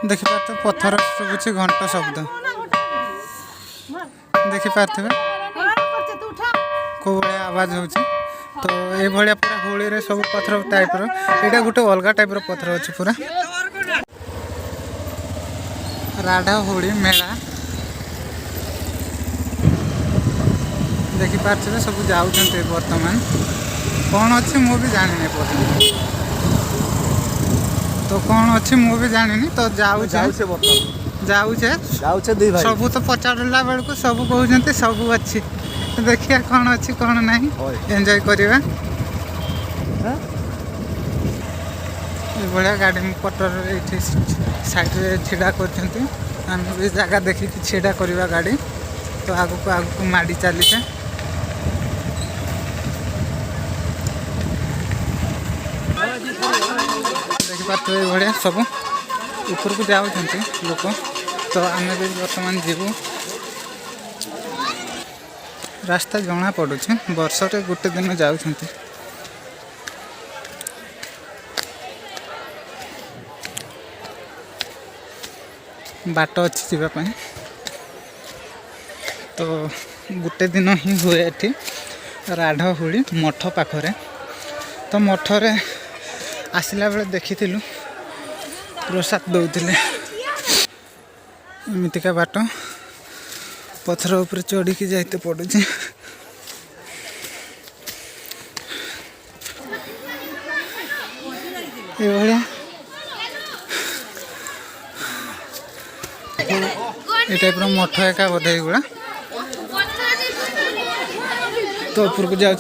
देखिपारे पथर शुभुची घंटा शब्द देखिपारे कौ भाया आवाज हो तो ये भाया पूरा होली रे सब पथर टाइप यहाँ गोटे अलग टाइप पथर अच्छे पूरा राधा होली मेला देखिपारे सब जाऊँ बर्तमान कौन अच्छी मु भी जानी तो कौन अच्छी मु भी जानी तो जाऊे सब तो पचारा बेलू सब कहते सब अच्छी देखिए कौन अच्छी कौन ना एंजॉय करवा भाया गाड़ी पटर ये साइड छिड़ा कर आम भी जगह देखिए छिड़ा करवा गाड़ी तो आगू माड़ी चलीचे देखिपारे ये भाया सब ऊपर को जाऊँ लोक तो आम भी बर्तमान जीवु रास्ता जना पड़ू वर्षे गोटे दिन जाऊँ बाट अच्छी जावाई तो गोटे दिन ही हुए ये राढ़ होली मठ पाखरे तो मठरे आसला बेले देखी प्रसाद दौले एमतीका बाट पथर उपर चढ़ी की जाते पड़ू ये टाइप मठ एका बोधे गुड़ा तो ऊपर को जाऊे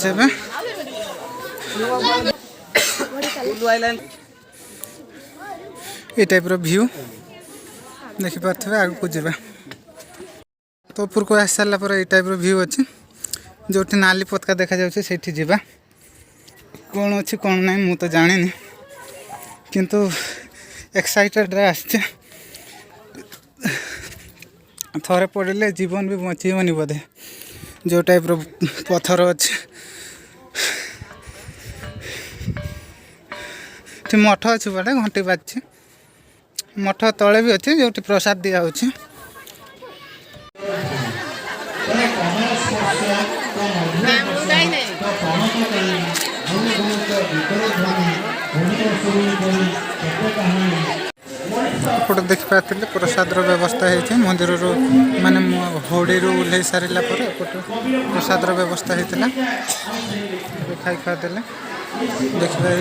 ये टाइप व्यू देखिपारे आग को जा तो ऊपर को आस सारा पर ये टाइप व्यू अच्छी जो नाली पतका देखा जाऊँगी जा कौन अच्छी कौन ना मु तो जानी किंतु एक्साइटेड आसचे थरे पड़े जीवन भी बचीबनी बोधे जो टाइप पथर अच्छे मठ अच्छी बड़े घंटी बाजछे मठ तले भी अच्छे जो प्रसाद दिया होची एपटे देखिपारे प्रसाद व्यवस्था है मंदिर माने होड़ी ओह्ल सारा प्रसाद व्यवस्था होता खाई खा देले देखिए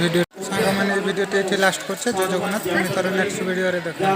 वीडियो सांग मैंने वीडियो लास्ट कर जय जगन्नाथ पुणी थोड़े नेक्स्ट वीडियो देखा।